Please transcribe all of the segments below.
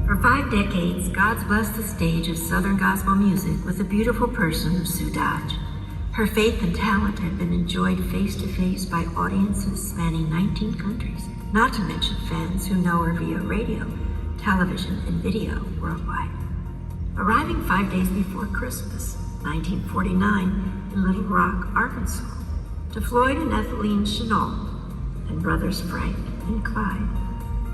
For 5 decades, God's blessed the stage of Southern gospel music with the beautiful person of Sue Dodge. Her faith and talent have been enjoyed face-to-face by audiences spanning 19 countries, not to mention fans who know her via radio, television, and video worldwide. Arriving 5 days before Christmas, 1949, in Little Rock, Arkansas, to Floyd and Ethelene Chenault and brothers Frank and Clyde.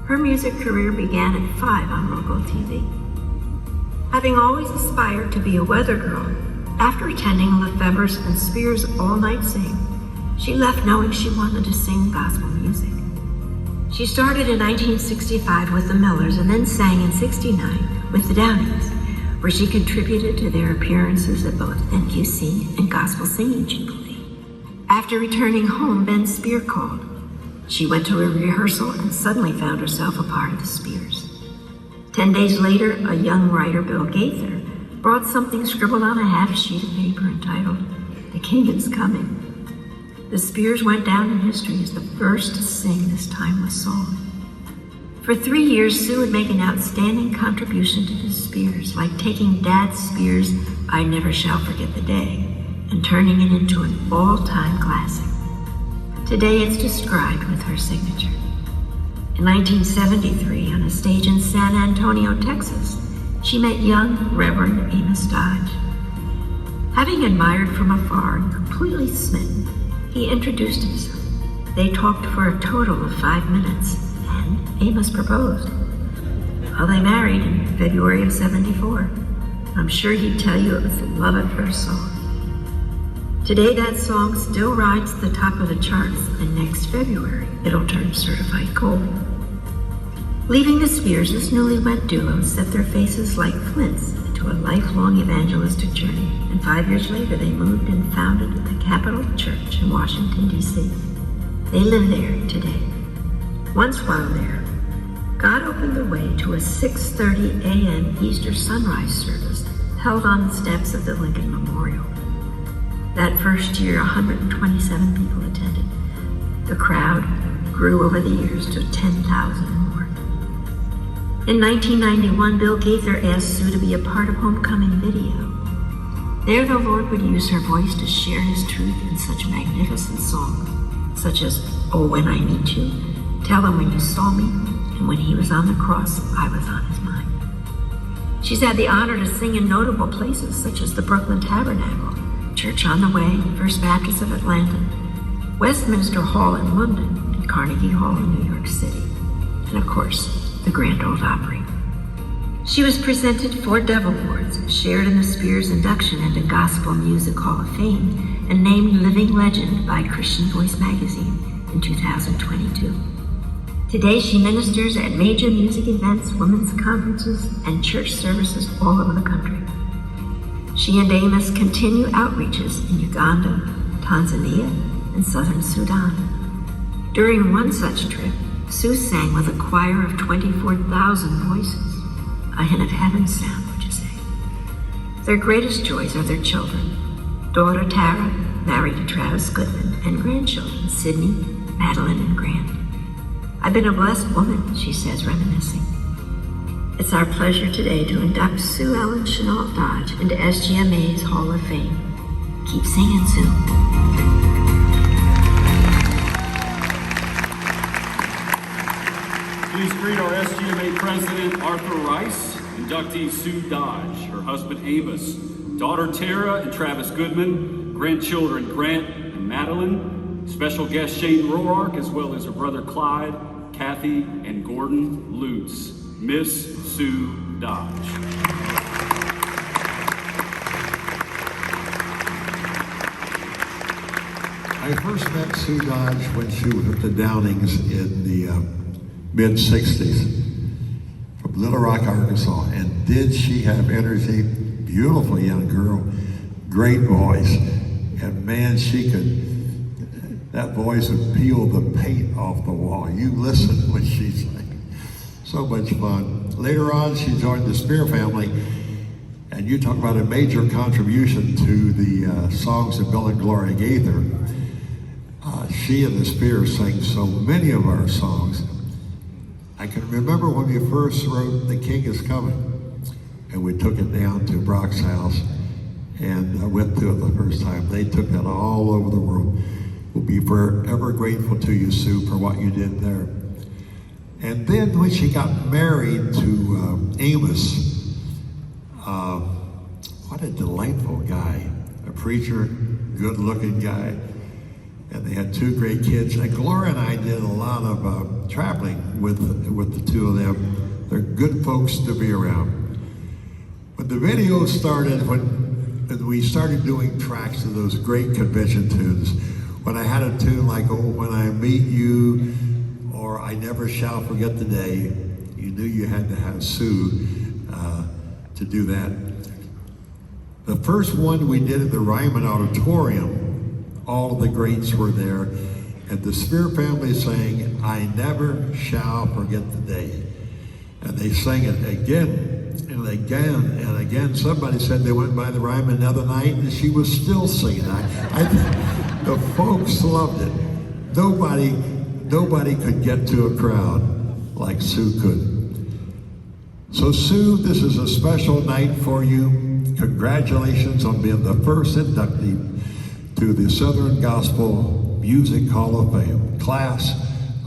Her music career began at 5 on local TV. Having always aspired to be a weather girl, after attending Lefebvre's and Spears' all-night sing, she left knowing she wanted to sing gospel music. She started in 1965 with the Millers and then sang in '69 with the Downies, where she contributed to their appearances at both NQC and Gospel Singing Jubilee. After returning home, Ben Spear called. She went to a rehearsal and suddenly found herself a part of the Spears. 10 days later, a young writer, Bill Gaither, brought something scribbled on a half sheet of paper entitled, "The King is Coming." The Spears went down in history as the first to sing this timeless song. For 3 years, Sue would make an outstanding contribution to the Spears, like taking Dad Spears' "I Never Shall Forget the Day" and turning it into an all-time classic. Today it's described with her signature. In 1973, on a stage in San Antonio, Texas, she met young Reverend Amos Dodge. Having admired from afar and completely smitten, he introduced himself. They talked for a total of 5 minutes, and Amos proposed. Well, they married in February of '74. I'm sure he'd tell you it was the love at first saw. Today, that song still rides to the top of the charts, and next February, it'll turn certified gold. Leaving the Spears, this newlywed duo set their faces like flints into a lifelong evangelistic journey, and 5 years later, they moved and founded the Capitol Church in Washington, D.C. They live there today. Once while there, God opened the way to a 6:30 a.m. Easter sunrise service held on the steps of the Lincoln Memorial. That first year, 127 people attended. The crowd grew over the years to 10,000 or more. In 1991, Bill Gaither asked Sue to be a part of Homecoming video. There, the Lord would use her voice to share his truth in such magnificent songs, such as "Oh, When I Meet You," "Tell Him When You Saw Me," and "When He Was on the Cross, I Was on His Mind." She's had the honor to sing in notable places such as the Brooklyn Tabernacle, Church on the Way, First Baptist of Atlanta, Westminster Hall in London, and Carnegie Hall in New York City, and of course, the Grand Ole Opry. She was presented 4 Dove Awards, shared in the Spears induction into Gospel Music Hall of Fame, and named Living Legend by Christian Voice magazine in 2022. Today, she ministers at major music events, women's conferences, and church services all over the country. She and Amos continue outreaches in Uganda, Tanzania, and southern Sudan. During one such trip, Sue sang with a choir of 24,000 voices, a hint of heaven's sound, would you say? Their greatest joys are their children. Daughter Tara, married to Travis Goodman, and grandchildren, Sydney, Madeline, and Grant. "I've been a blessed woman," she says, reminiscing. It's our pleasure today to induct Sue Ellen Chenault Dodge into SGMA's Hall of Fame. Keep singing, Sue. Please greet our SGMA President, Arthur Rice, inductee Sue Dodge, her husband Amos, daughter Tara and Travis Goodman, grandchildren Grant and Madeline, special guest Shane Roark, as well as her brother Clyde, Kathy, and Gordon Lutz. Miss Sue Dodge. I first met Sue Dodge when she was at the Downings in the mid-'60s from Little Rock, Arkansas. And did she have energy? Beautiful young girl, great voice. And man, that voice would peel the paint off the wall. You listen when she sang. So much fun. Later on, she joined the Spear family, and you talk about a major contribution to the songs of Bill and Gloria Gaither. She and the Spears sang so many of our songs. I can remember when we first wrote The King is Coming, and we took it down to Brock's house, and I went to it the first time. They took that all over the world. We'll be forever grateful to you, Sue, for what you did there. And then when she got married to Amos, what a delightful guy, a preacher, good-looking guy. And they had two great kids. And Gloria and I did a lot of traveling with the two of them. They're good folks to be around. When the video started, when we started doing tracks of those great convention tunes, when I had a tune like, oh, when I meet you, or I never shall forget the day, you knew you had to have Sue to do that. The first one we did at the Ryman Auditorium, all of the greats were there, and the Spear family sang, I never shall forget the day. And they sang it again and again and again. Somebody said they went by the Ryman the other night and she was still singing. The folks loved it. Nobody could get to a crowd like Sue could. So Sue, this is a special night for you. Congratulations on being the first inductee to the Southern Gospel Music Hall of Fame, class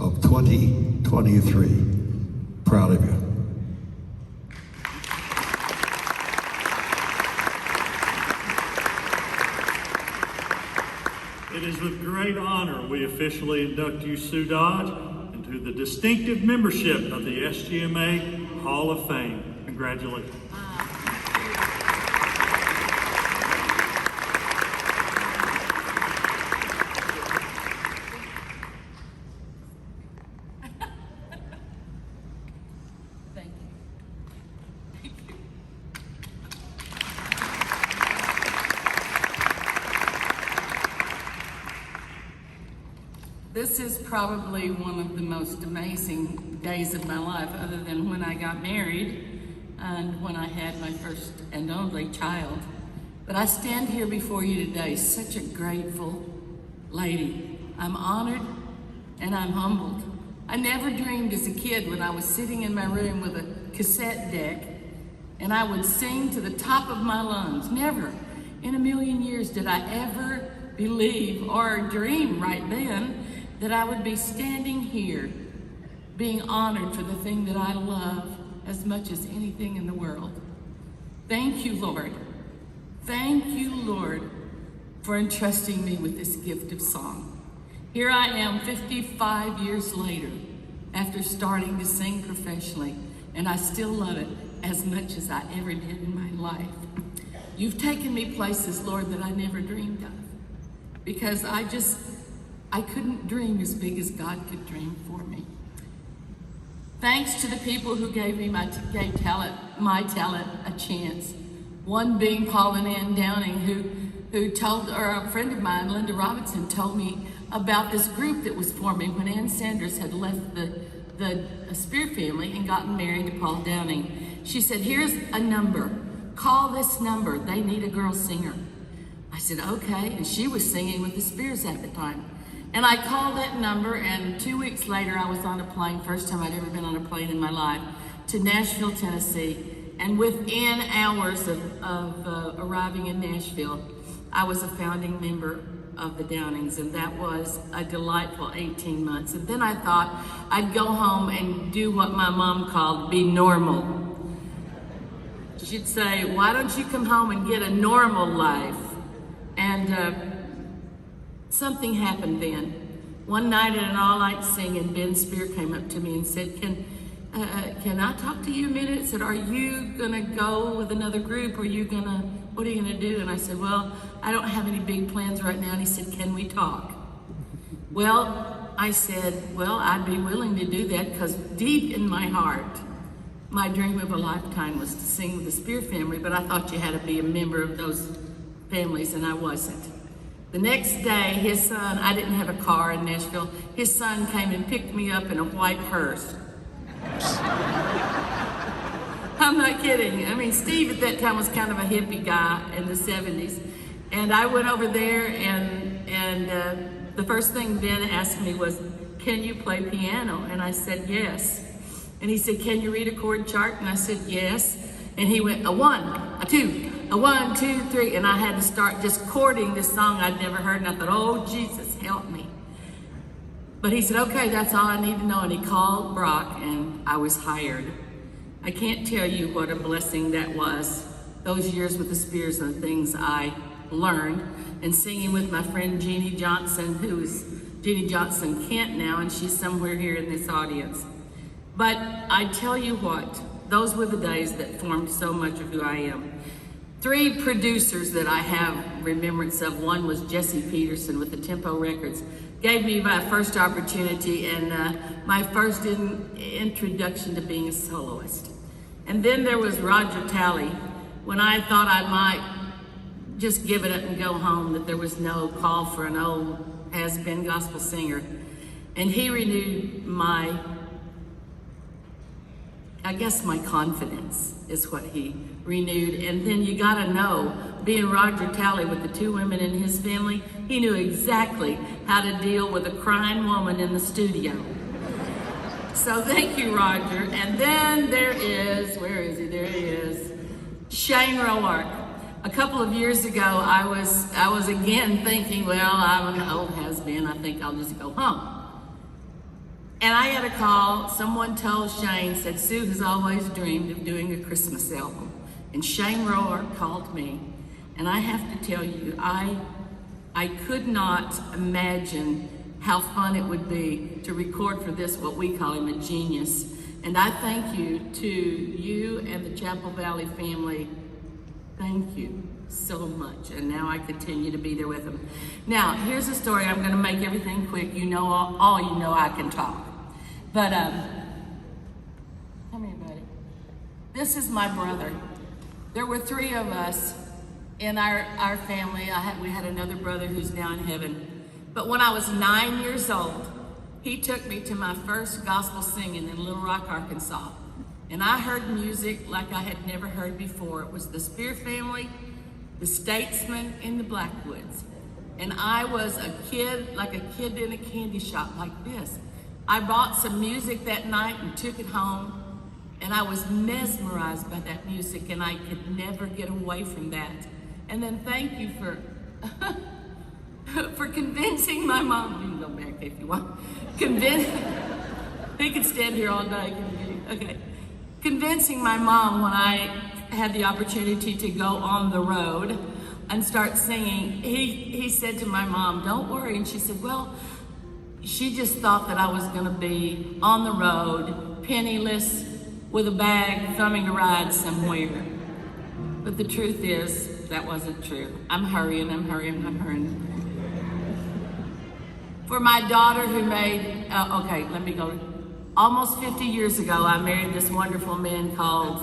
of 2023. Proud of you. It is with great honor we officially induct you, Sue Dodge, into the distinctive membership of the SGMA Hall of Fame. Congratulations. Thank you. Thank you. This is probably one of the most amazing days of my life, other than when I got married and when I had my first and only child. But I stand here before you today, such a grateful lady. I'm honored and I'm humbled. I never dreamed as a kid when I was sitting in my room with a cassette deck and I would sing to the top of my lungs. Never in a million years did I ever believe or dream right then that I would be standing here being honored for the thing that I love as much as anything in the world. Thank you, Lord. Thank you, Lord, for entrusting me with this gift of song. Here I am 55 years later after starting to sing professionally, and I still love it as much as I ever did in my life. You've taken me places, Lord, that I never dreamed of, because I couldn't dream as big as God could dream for me. Thanks to the people who gave me my talent a chance. One being Paul and Ann Downing, who told, or a friend of mine, Linda Robinson, told me about this group that was forming when Ann Sanders had left the Spear family and gotten married to Paul Downing. She said, here's a number. Call this number. They need a girl singer. I said, okay. And she was singing with the Spears at the time. And I called that number, and 2 weeks later, I was on a plane, first time I'd ever been on a plane in my life, to Nashville, Tennessee. And within hours of arriving in Nashville, I was a founding member of the Downings, and that was a delightful 18 months. And then I thought I'd go home and do what my mom called be normal. She'd say, why don't you come home and get a normal life? And something happened then. One night at an all-night singing, Ben Spear came up to me and said, can I talk to you a minute? He said, are you gonna go with another group, or what are you gonna do? And I said, well, I don't have any big plans right now. And he said, can we talk? Well, I said, well, I'd be willing to do that, because deep in my heart, my dream of a lifetime was to sing with the Spear family, but I thought you had to be a member of those families, and I wasn't. The next day, his son, I didn't have a car in Nashville, his son came and picked me up in a white hearse. I'm not kidding. I mean, Steve at that time was kind of a hippie guy in the 70s. And I went over there, and the first thing Ben asked me was, can you play piano? And I said, yes. And he said, can you read a chord chart? And I said, yes. And he went, a 1, a 2, a 1, 2, 3. And I had to start just chording this song I'd never heard. And I thought, oh, Jesus, help me. But he said, okay, that's all I need to know. And he called Brock, and I was hired. I can't tell you what a blessing that was. Those years with the Spears and the things I learned, and singing with my friend Jeannie Johnson, who is Jeannie Johnson Kent now, and she's somewhere here in this audience. But I tell you what, those were the days that formed so much of who I am. 3 producers that I have remembrance of. One was Jesse Peterson with the Tempo Records. Gave me my first opportunity and my first introduction to being a soloist. And then there was Roger Talley, when I thought I might just give it up and go home, that there was no call for an old has-been gospel singer. And he renewed my confidence is what he renewed. And then you gotta know, being Roger Talley with the 2 women in his family, he knew exactly how to deal with a crying woman in the studio. So thank you, Roger. And then there is, where is he? There he is. Shane Roark. A couple of years ago, I was again thinking, well, I'm an old has-been. I think I'll just go home. And I had a call. Someone told Shane, said, Sue has always dreamed of doing a Christmas album. And Shane Roark called me. And I have to tell you, I could not imagine how fun it would be to record for this, what we call him, a genius. And I thank you to you and the Chapel Valley family. Thank you so much. And now I continue to be there with them. Now, here's a story. I'm going to make everything quick. You know, all you know I can talk. But, come here, buddy. This is my brother. There were 3 of us in our family. We had another brother who's now in heaven. But when I was 9 years old, he took me to my first gospel singing in Little Rock, Arkansas. And I heard music like I had never heard before. It was the Spear family, the Statesmen, in the Blackwoods. And I was a kid, like a kid in a candy shop like this. I bought some music that night and took it home. And I was mesmerized by that music, and I could never get away from that. And then thank you for for convincing my mom. You can go back if you want. He could stand here all day. Okay. Convincing my mom when I had the opportunity to go on the road and start singing. He said to my mom, don't worry. And she said, well, she just thought that I was going to be on the road, penniless, with a bag, thumbing a ride somewhere. But the truth is, that wasn't true. I'm hurrying. For my daughter who made, okay, let me go. Almost 50 years ago, I married this wonderful man called,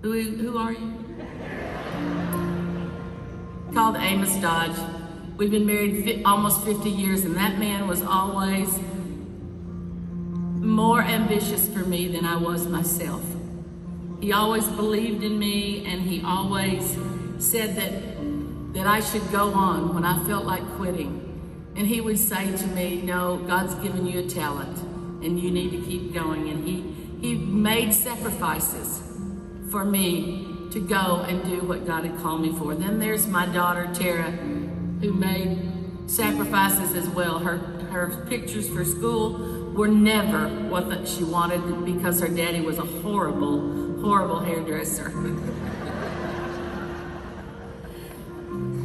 who are you? Called Amos Dodge. We've been married almost 50 years, and that man was always more ambitious for me than I was myself. He always believed in me, and he always said that I should go on when I felt like quitting. And he would say to me, no, God's given you a talent, and you need to keep going. And he made sacrifices for me to go and do what God had called me for. Then there's my daughter, Tara, who made sacrifices as well. Her pictures for school were never what she wanted because her daddy was a horrible hairdresser.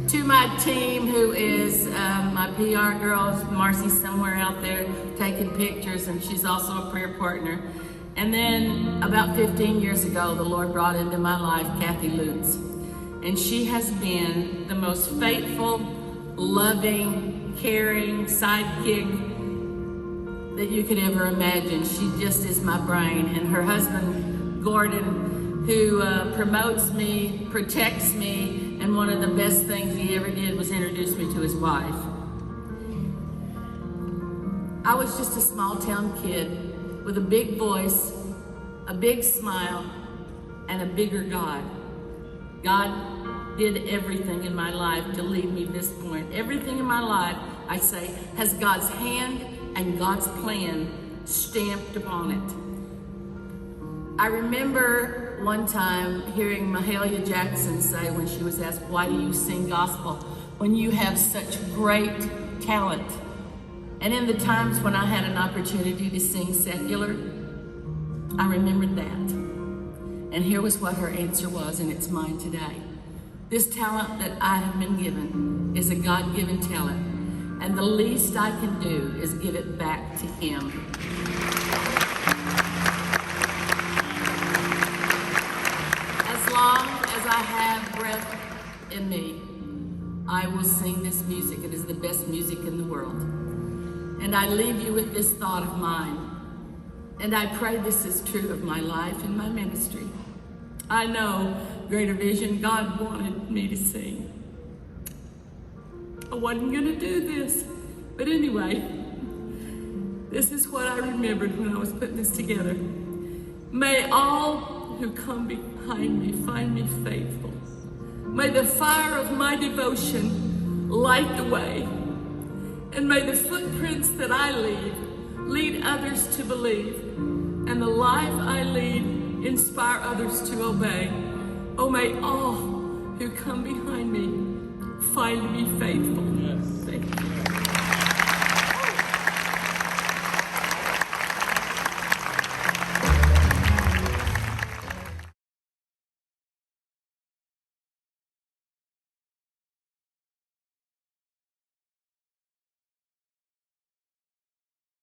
To my team, who is my PR girl, Marcy's somewhere out there taking pictures, and she's also a prayer partner. And then about 15 years ago, the Lord brought into my life Kathy Lutz. And she has been the most faithful, loving, caring sidekick that you could ever imagine. She just is my brain. And her husband, Gordon, who promotes me, protects me, and one of the best things he ever did was introduce me to his wife. I was just a small town kid with a big voice, a big smile, and a bigger God. God did everything in my life to lead me to this point. Everything in my life, I say, has God's hand and God's plan stamped upon it. I remember one time hearing Mahalia Jackson say when she was asked, why do you sing gospel when you have such great talent? And in the times when I had an opportunity to sing secular, I remembered that. And here was what her answer was, and it's mine today. This talent that I have been given is a God-given talent, and the least I can do is give it back to Him. As long as I have breath in me, I will sing this music. It is the best music in the world. And I leave you with this thought of mine. And I pray this is true of my life and my ministry. I know, Greater Vision, God wanted me to sing. I wasn't going to do this. But anyway, this is what I remembered when I was putting this together. May all who come behind me find me faithful. May the fire of my devotion light the way. And may the footprints that I lead others to believe. And the life I lead inspire others to obey. Oh, may all who come behind me find me faithful. Yes. Thank you.